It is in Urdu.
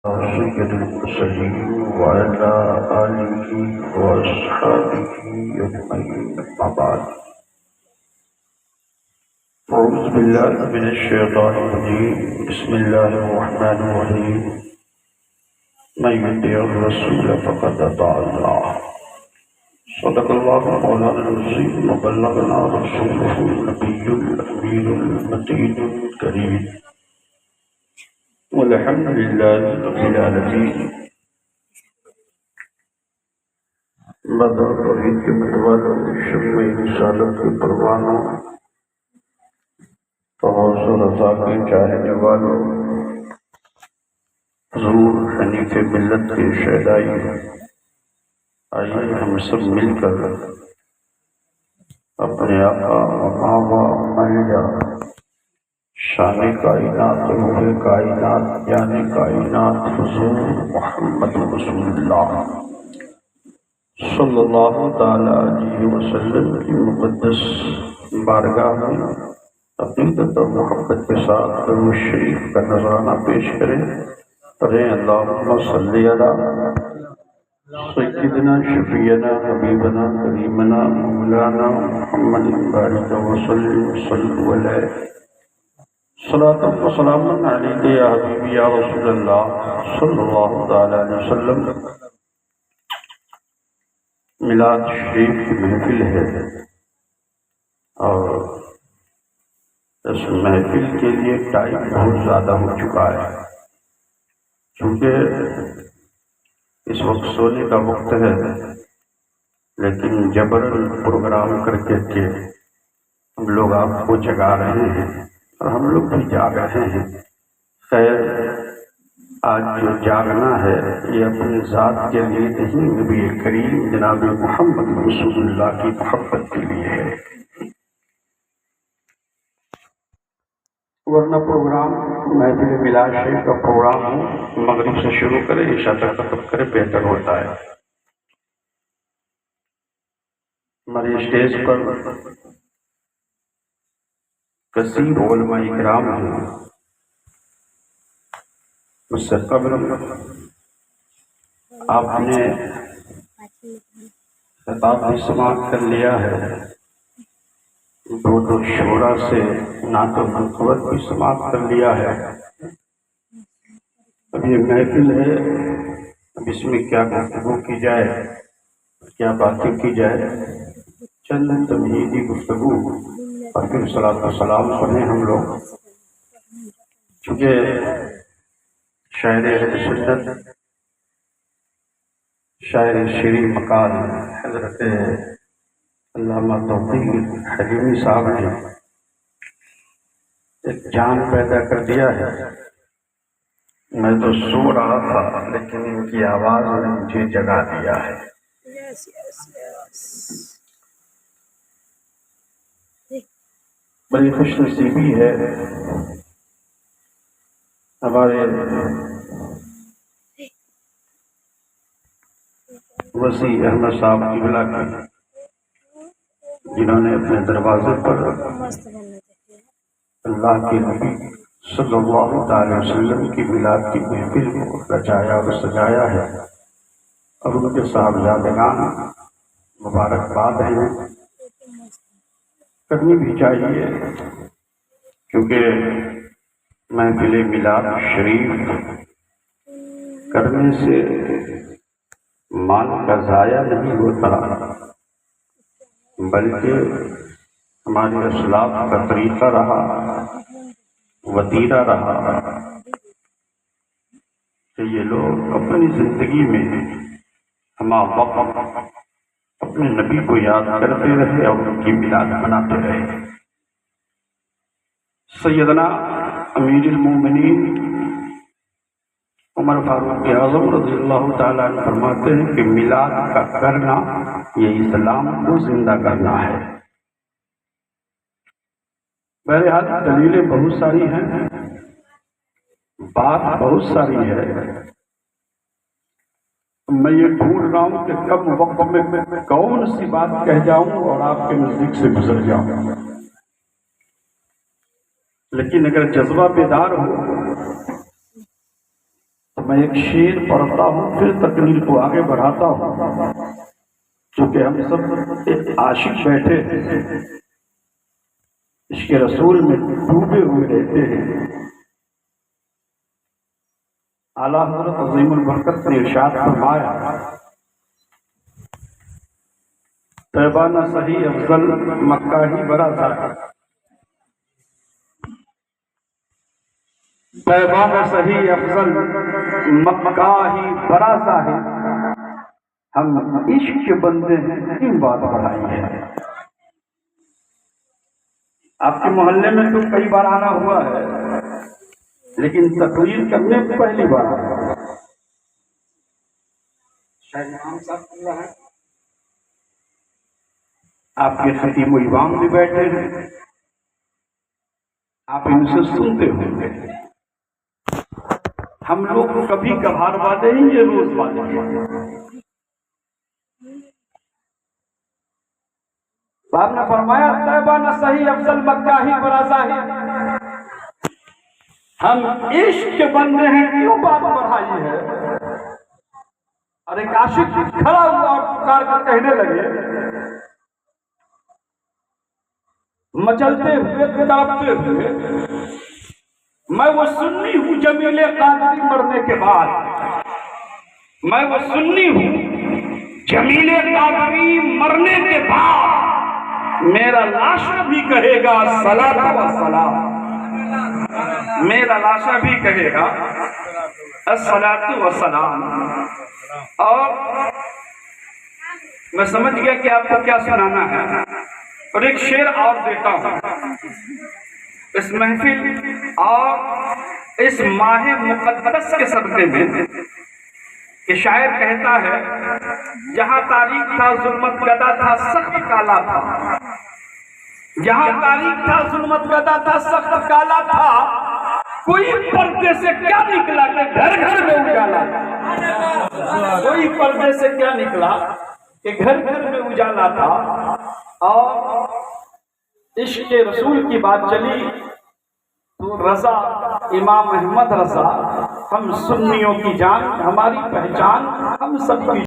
سيد المرسلين وعلى آله وأصحابه أجمعين أما بعد أعوذ بالله من الشيطان الرجيم بسم الله الرحمن الرحيم من يطع الرسول فقد أطاع الله صدق الله مولانا العظيم وبلغنا رسوله النبي الأمين المتين الكريم والحمد لله رب العالمين مدر توحید کے متوالوں شمع رسالت کے پروانوں فوز و رضا کے چاہنے والوں حضور حنیف ملت کے شہدائی آئیے ہم سب مل کر اپنے آقا ماوا مہیا شان کائنات روح کائنات یعنی کائنات حضور محمد رسول اللہ صلی اللہ تعالی علیہ وسلم کی مقدس بارگاہ میں عقیدت اور محبت کے ساتھ درود شریف کا نذرانہ پیش کریں پڑھیں اللہم صلی علی سیدنا شفیعنا حبیبنا کریمنا مولانا محمد بارک وسلم صلی علیہ صلاۃ و سلام علیک یا حبیبی یا رسول اللہ صلی اللہ تعالی علیہ وسلم۔ میلاد شریف کی محفل ہے اور اس محفل کے لیے ٹائم بہت زیادہ ہو چکا ہے، چونکہ اس وقت سونے کا وقت ہے، لیکن جبرن پروگرام کر کے ہم لوگ آپ کو جگا رہے ہیں اور ہم لوگ بھی جاگ رہے ہیں۔ خیر، آج جو جاگنا ہے یہ اپنی ذات کے لیے نہیں، نبی کریم جناب محمد رسول اللہ کی محبت کے لیے ہے، ورنہ پروگرام محفل میلاد شریف کا پروگرام مغرب سے شروع کرے عشاء تک ختم کرے بہتر ہوتا ہے۔ ہمارے اسٹیج پر کثیر علماء کرام ہیں، اس سے قبل آپ نے خطاب بھی سماعت کر لیا ہے، دو شورا سے نعت و منقبت بھی سماعت کر لیا ہے۔ اب یہ محفل ہے، اب اس میں کیا گفتگو کی جائے، کیا باتیں کی جائے، چند تمہیدی گفتگو اور پھر صلاۃ و سلام پڑھیں ہم لوگ، چونکہ شاعر اہل سنت شاعر شیریں مقال حضرت علامہ توفیق حلیمی صاحب نے ایک جان پیدا کر دیا ہے۔ میں تو سو رہا تھا لیکن ان کی آواز نے مجھے جگا دیا ہے۔ بڑی خوش نصیبی ہے ہمارے وسیع احمد صاحب قبلہ کی، جنہوں نے اپنے دروازے پر اللہ کے نبی صلی اللہ تعالی وسلم کی میلاد کی محفل کو رچایا اور سجایا ہے، اور ان کے صاحبزادگان مبارکباد ہیں، کرنی بھی چاہیے، کیونکہ محفل میلاد شریف کرنے سے مال کا ضائع نہیں ہوتا، بلکہ ہمارے اسلاف کا طریقہ رہا، وتیرہ رہا کہ یہ لوگ اپنی زندگی میں ہمہ وقت اپنے نبی کو یاد کرتے رہے اور ان کی میلاد مناتے رہے۔ سیدنا امیر المومنین عمر فاروق اعظم رضی اللہ تعالیٰ عنہ فرماتے ہیں کہ میلاد کا کرنا یہ اسلام کو زندہ کرنا ہے۔ بہرحال دلیلیں بہت ساری ہیں، بات بہت ساری ہے، میں یہ ڈھونڈ رہا ہوں کہ کم وقت میں کون سی بات کہہ جاؤں اور آپ کے نزدیک سے گزر جاؤں، لیکن اگر جذبہ بیدار ہو میں ایک شعر پڑھتا ہوں پھر تقریر کو آگے بڑھاتا ہوں، چونکہ ہم سب ایک عاشق بیٹھے ہیں، عشق رسول میں ڈوبے ہوئے رہتے ہیں۔ اعلیٰ حضرت عظیم البرکت نے ارشاد فرمایا، طیبہ نہ صحیح افضل مکہ ہی برا ظاہر، طیبہ نہ صحیح افضل مکہ ہی برا ظاہر، ہم عشق کے بندے ہیں کیوں بات بڑھائی ہے۔ آپ کے محلے میں تو کئی بار آنا ہوا ہے، لیکن تقریر کرنے کو پہلی بار آیا۔ آپ کے خطیب و امام بھی بیٹھے ہیں، آپ ان سے سنتے ہوں گے۔ ہم لوگ کبھی کبھار والے ہیں، یہ روز والے ہیں۔ آپ نے فرمایا طیبہ نہ صحیح افضل مکہ ہی برا ظاہر، ہم عشق کے بندے ہیں کیوں بات بڑھائی ہے۔ اور ایک عاشق کھڑا ہوا اور پکار کر کہنے لگے، مچلتے ہوئے تڑپتے ہوئے، میں وہ سنی ہوں جمیل قادری مرنے کے بعد، میں وہ سنی ہوں جمیل قادری مرنے کے بعد، میرا لاشا بھی کہے گا صلاۃ و سلام، میرا لاشا بھی کہے گا الصلاۃ و سلام۔ اور میں سمجھ گیا کہ آپ کو کیا سنانا ہے، اور ایک شعر اور دیتا ہوں اس محفل اور اس ماہ مقدس کے صدقے میں۔ کہ شاعر کہتا ہے، جہاں تاریخ تھا ظلمت گدا تھا سخت کالا تھا، جہاں تاریخ تھا ظلمت گدا تھا سخت کالا تھا، کوئی پردے سے کیا نکلا کہ گھر گھر میں اجالا تھا، کوئی پردے سے کیا نکلا کہ گھر گھر میں اجالا تھا۔ اور عشق رسول کی بات چلی تو رضا امام احمد رضا، ہم سنیوں کی جان، ہماری پہچان، ہم سب کی